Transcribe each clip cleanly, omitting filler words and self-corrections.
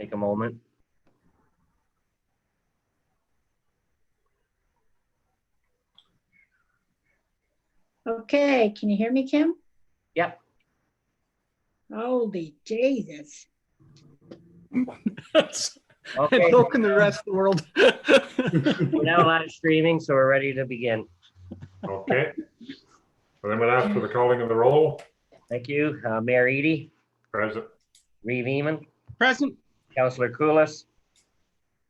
Take a moment. Okay, can you hear me, Kim? Yep. Holy Jesus. Okay. Token the rest of the world. We're now live streaming, so we're ready to begin. Okay. And I'm going to ask for the calling of the roll. Thank you. Mayor Eady, Present. Reeve Eman, Present. Councillor Koulis,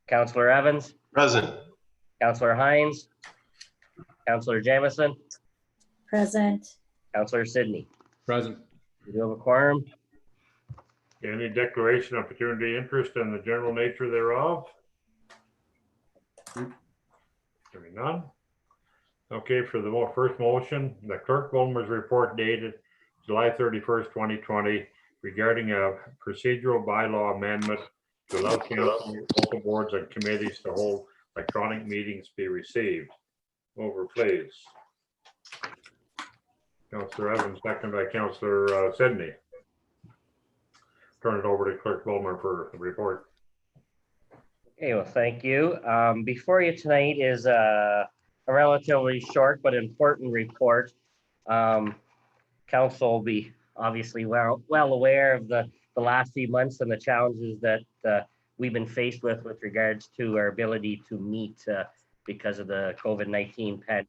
Councillor Evans, Present. Councillor Hines, Councillor Jamison, Present. Councillor Sydney. Present. We do have a quorum. Any declaration of opportunity, interest, and the general nature thereof? Hearing none. Okay, for the first motion, the Clerk Bulmer's report dated July 31st, 2020 regarding a procedural bylaw amendment to allow council, local boards, and committees to hold electronic meetings be received. Over, please. Councillor Evans, second by Councillor Sydney. Turn it over to Clerk Bulmer for the report. Okay, well, thank you. Before you tonight is a relatively short but important report. Council will be obviously well aware of the last few months and the challenges that we've been faced with regards to our ability to meet because of the COVID-19 pandemic.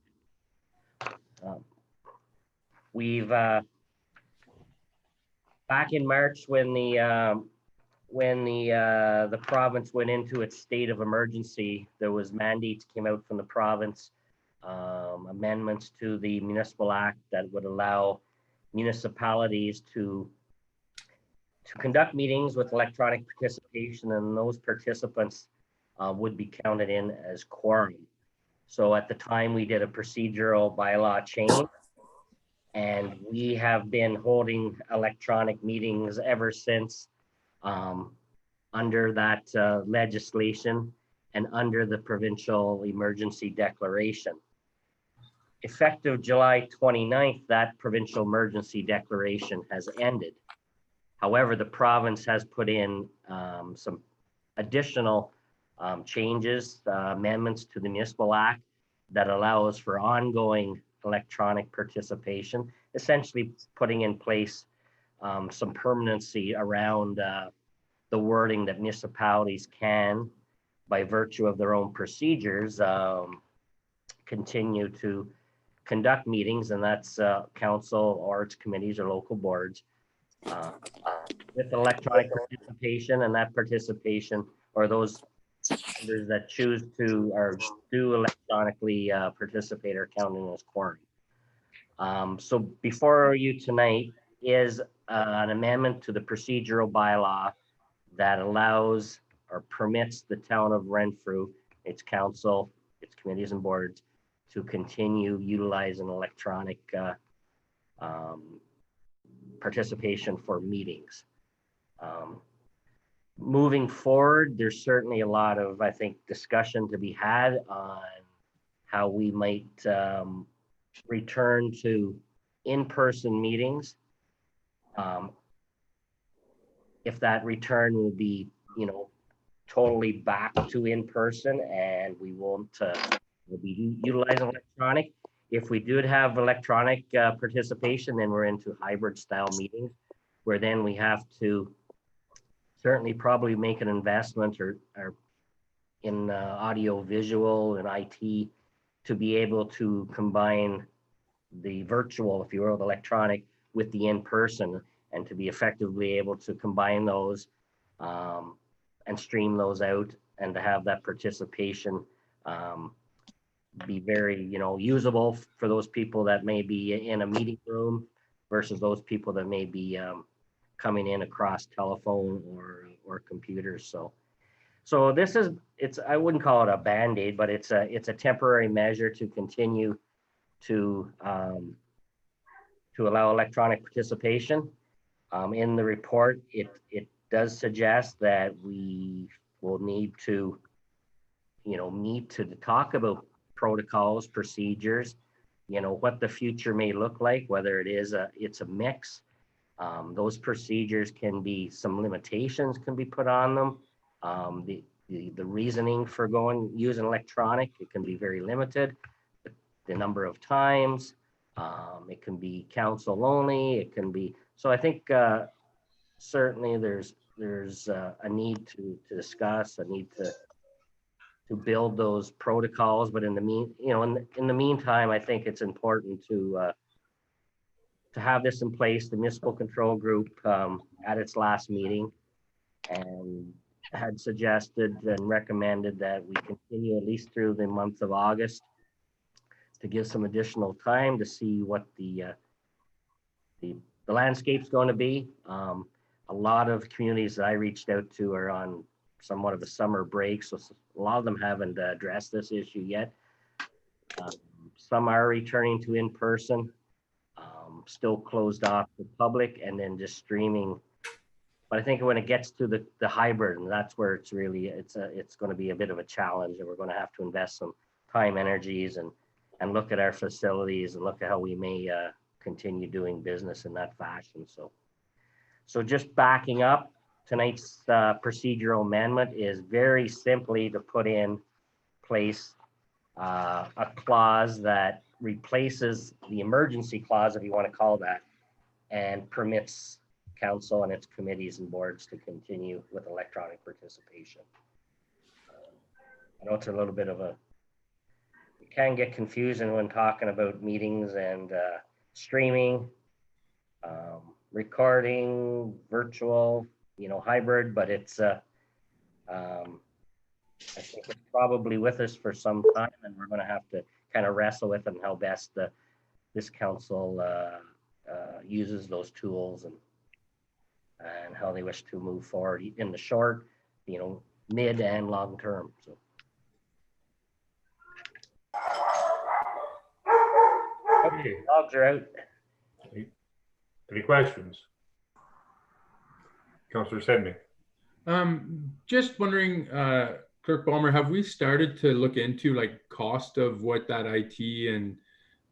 We've back in March when the province went into its state of emergency, there was mandates came out from the province, amendments to the Municipal Act that would allow municipalities to conduct meetings with electronic participation, and those participants would be counted in as quorum. So at the time, we did a procedural bylaw change, and we have been holding electronic meetings ever since under that legislation and under the provincial emergency declaration. Effective July 29th, that provincial emergency declaration has ended. However, the province has put in some additional changes, amendments to the Municipal Act that allows for ongoing electronic participation, essentially putting in place some permanency around the wording that municipalities can, by virtue of their own procedures, continue to conduct meetings, and that's council or its committees or local boards with electronic participation, and that participation or those members that choose to or do electronically participate are counted as quorum. So before you tonight is an amendment to the procedural bylaw that allows or permits the town of Renfrew, its council, its committees and boards to continue utilizing electronic participation for meetings. Moving forward, there's certainly a lot of, I think, discussion to be had on how we might return to in-person meetings. If that return will be, totally back to in-person, and we won't we'll be utilizing electronic. If we did have electronic participation, then we're into hybrid style meetings, where then we have to certainly probably make an investment or in audio visual and IT to be able to combine the virtual, if you will, the electronic with the in-person, and to be effectively able to combine those and stream those out, and to have that participation be very, usable for those people that may be in a meeting room versus those people that may be coming in across telephone or computers. So this is, I wouldn't call it a Band-Aid, but it's a temporary measure to continue to allow electronic participation. In the report, it does suggest that we will need to, meet to talk about protocols, procedures, what the future may look like, whether it's a mix. Those procedures can be, some limitations can be put on them. The reasoning for using electronic, it can be very limited. The number of times, it can be council only, it can be, so I think certainly there's a need to discuss, a need to build those protocols, but in the meantime, I think it's important to have this in place. The municipal control group at its last meeting and had suggested and recommended that we continue at least through the month of August to give some additional time to see what the landscape's going to be. A lot of communities that I reached out to are on somewhat of a summer break, so a lot of them haven't addressed this issue yet. Some are returning to in-person, still closed off to public, and then just streaming. But I think when it gets to the hybrid, and that's where it's really it's going to be a bit of a challenge, and we're going to have to invest some time, energies, and look at our facilities and look at how we may continue doing business in that fashion. So just backing up, tonight's procedural amendment is very simply to put in place a clause that replaces the emergency clause, if you want to call that, and permits council and its committees and boards to continue with electronic participation. I know it's a little bit of it can get confusing when talking about meetings and streaming, recording, virtual, hybrid, but it's I think it's probably with us for some time, and we're going to have to kind of wrestle with and how best this council uses those tools and how they wish to move forward in the short, mid and long term. So. Okay. Dogs are out. Any questions? Councillor Sedney. Just wondering, Clerk Balmer, have we started to look into like cost of what that IT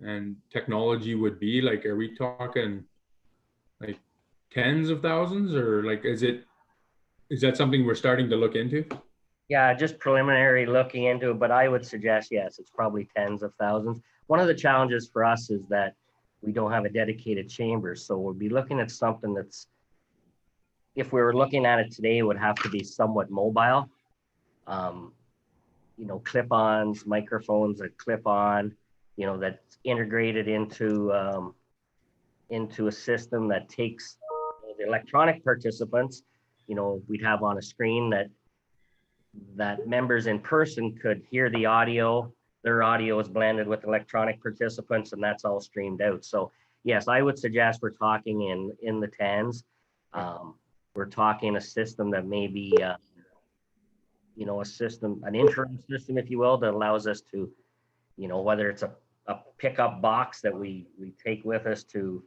and technology would be? Like, are we talking like tens of thousands, or like is that something we're starting to look into? Yeah, just preliminary looking into it, but I would suggest yes, it's probably tens of thousands. One of the challenges for us is that we don't have a dedicated chamber, so we'll be looking at something that's, if we were looking at it today, it would have to be somewhat mobile. Clip-ons, microphones that clip on, that's integrated into a system that takes the electronic participants. We'd have on a screen that members in person could hear the audio. Their audio is blended with electronic participants, and that's all streamed out. So yes, I would suggest we're talking in the tens. We're talking a system that may be, a system, an interim system, if you will, that allows us to, whether it's a pickup box that we take with us to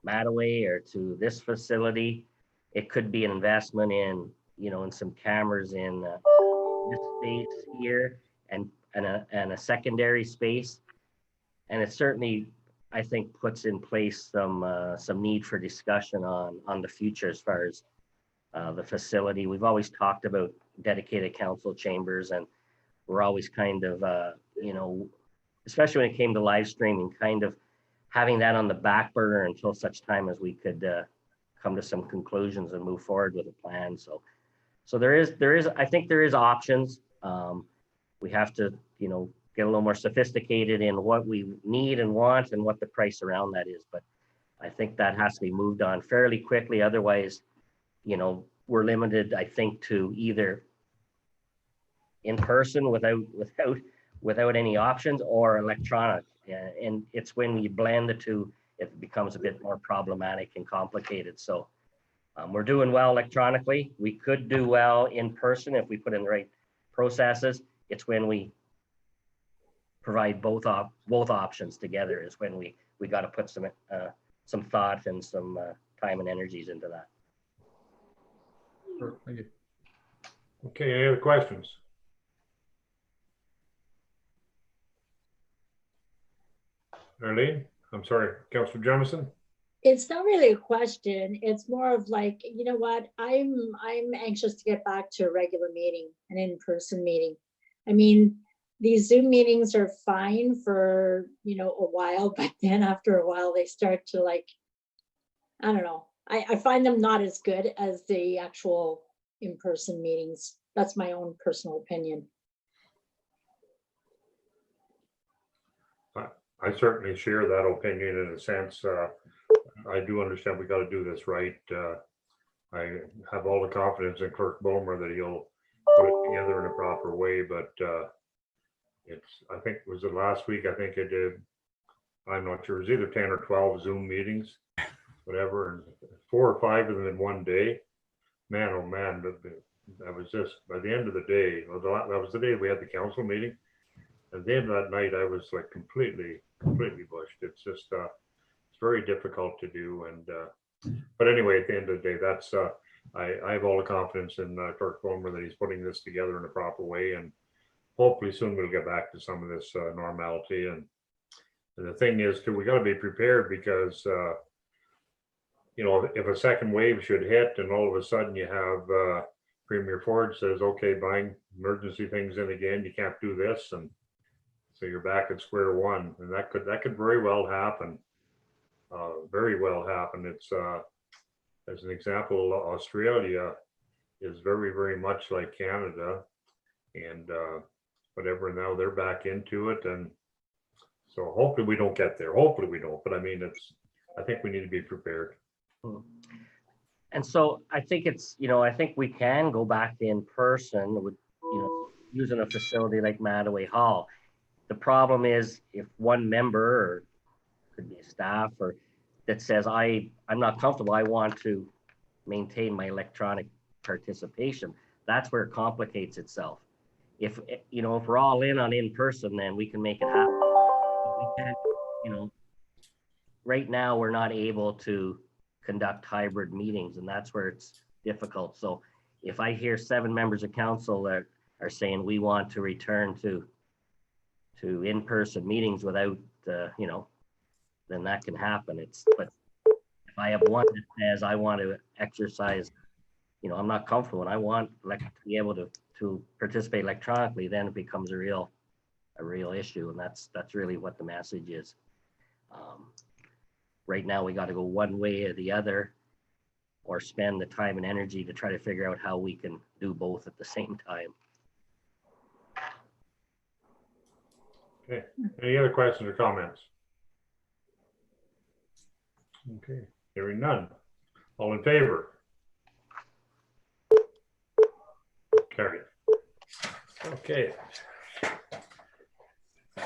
Mattaway or to this facility. It could be an investment in, in some cameras in this space here and a secondary space. And it certainly, I think, puts in place some need for discussion on the future as far as the facility. We've always talked about dedicated council chambers, and we're always kind of, especially when it came to live streaming, kind of having that on the back burner until such time as we could come to some conclusions and move forward with a plan. So there is, I think there is options. We have to, get a little more sophisticated in what we need and want and what the price around that is. But I think that has to be moved on fairly quickly. Otherwise, we're limited, I think, to either in person without any options or electronic. And it's when you blend the two, it becomes a bit more problematic and complicated. So we're doing well electronically. We could do well in person if we put in the right processes. It's when we provide both options together is when we got to put some thought and some time and energies into that. Sure, thank you. Okay, any other questions? Arlene, I'm sorry, Councillor Jamieson. It's not really a question. It's more of like, you know what? I'm anxious to get back to a regular meeting, an in-person meeting. I mean, these Zoom meetings are fine for, a while, but then after a while they start to like, I don't know. I find them not as good as the actual in-person meetings. That's my own personal opinion. I certainly share that opinion in a sense. I do understand we got to do this right. I have all the confidence in Clerk Bulmer that he'll put it together in a proper way, but I think, was it last week? I think it did. I'm not sure. It was either 10 or 12 Zoom meetings, whatever, and 4 or 5 of them in one day. Man, oh man, that was just, by the end of the day, that was the day we had the council meeting. At the end of that night, I was like completely bushed. It's just, it's very difficult to do. And, but anyway, at the end of the day, that's, I have all the confidence in Clerk Bulmer that he's putting this together in a proper way. And hopefully soon we'll get back to some of this normality. And the thing is too, we got to be prepared because, if a second wave should hit and all of a sudden you have Premier Ford says, okay, buying emergency things in again, you can't do this. And so you're back at square one, and that could very well happen. Very well happen. It's as an example, Australia is very, very much like Canada, and whatever. Now they're back into it, and so hopefully we don't get there. Hopefully we don't. But I mean, I think we need to be prepared. And so I think I think we can go back to in person with, using a facility like Mattaway Hall. The problem is if one member, or could be a staff, or that says, I'm not comfortable, I want to maintain my electronic participation, that's where it complicates itself. If we're all in on in-person, then we can make it happen. We can't, right now we're not able to conduct hybrid meetings, and that's where it's difficult. So if I hear 7 members of council that are saying we want to return to in-person meetings without, then that can happen. But if I have one that says I want to exercise, I'm not comfortable and I want to be able to participate electronically, then it becomes a real issue. And that's really what the message is. Right now we got to go one way or the other, or spend the time and energy to try to figure out how we can do both at the same time. Okay. Any other questions or comments? Okay. Hearing none. All in favor? Carried. Okay. Give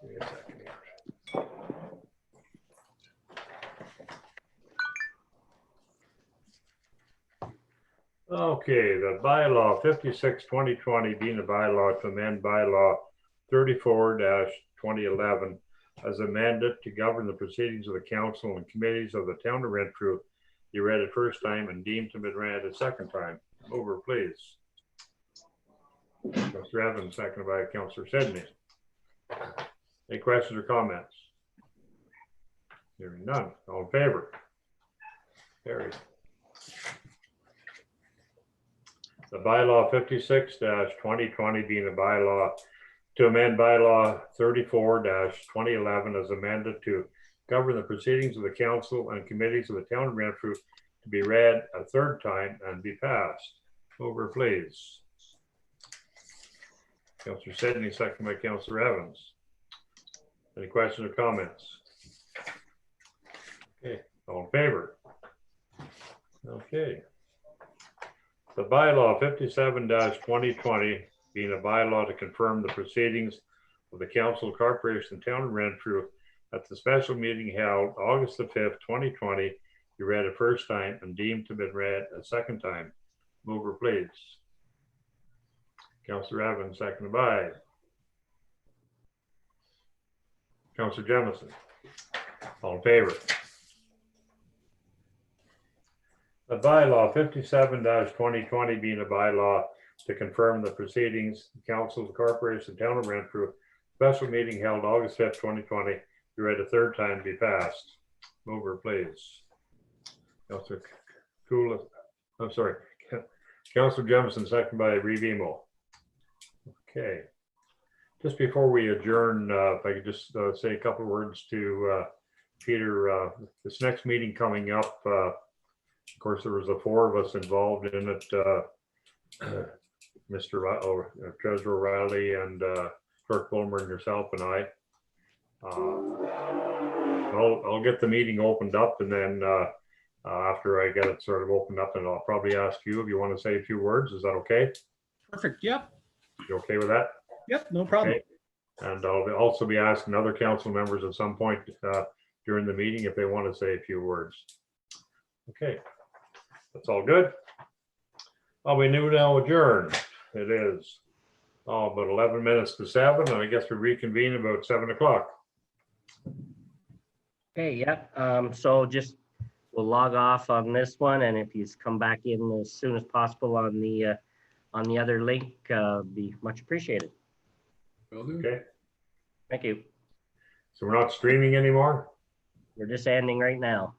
me a second here. Okay, the bylaw 56/2020 being a bylaw to amend bylaw 34-2011 as amended to govern the proceedings of the council and committees of the town of Renfrew be read a first time and deemed to be read a second time. Over, please. Councillor Evans, seconded by Councillor Sidney. Any questions or comments? Hearing none. All in favor? Carried. The bylaw 56-2020 being a bylaw to amend bylaw 34-2011 as amended to govern the proceedings of the council and committees of the town of Renfrew to be read a third time and be passed. Over, please. Councillor Sidney, second by Councillor Evans. Any questions or comments? Okay, all in favor? Okay. The bylaw 57-2020 being a bylaw to confirm the proceedings of the Council of Corporation Town of Renfrew at the special meeting held August the 5th, 2020, be read a first time and deemed to be read a second time. Mover, please. Councillor Evans, seconded by Councillor Jemison. All in favor? The bylaw 57-2020 being a bylaw to confirm the proceedings, the Council of the Corporation Town of Renfrew, special meeting held August 5th, 2020, be read a third time to be passed. Mover, please. Councillor Cool, I'm sorry, Councillor Jemison, second by Reeve Emo. Okay. Just before we adjourn, if I could just say a couple of words to Peter, this next meeting coming up, of course, there was the four of us involved in it, Treasurer Riley and Clerk Bulmer and yourself and I. I'll get the meeting opened up, and then after I get it sort of opened up, and I'll probably ask you if you want to say a few words. Is that okay? Perfect. Yep. You okay with that? Yep. No problem. Okay. And I'll also be asking other council members at some point during the meeting if they want to say a few words. Okay, that's all good. We now adjourn. It is about 11 minutes to 7, and I guess we reconvene about 7 o'clock. Okay, yep. So just we'll log off on this one, and if you come back in as soon as possible on the other link, be much appreciated. Will do. Okay, Thank you. so we're not streaming anymore? We're just ending right now.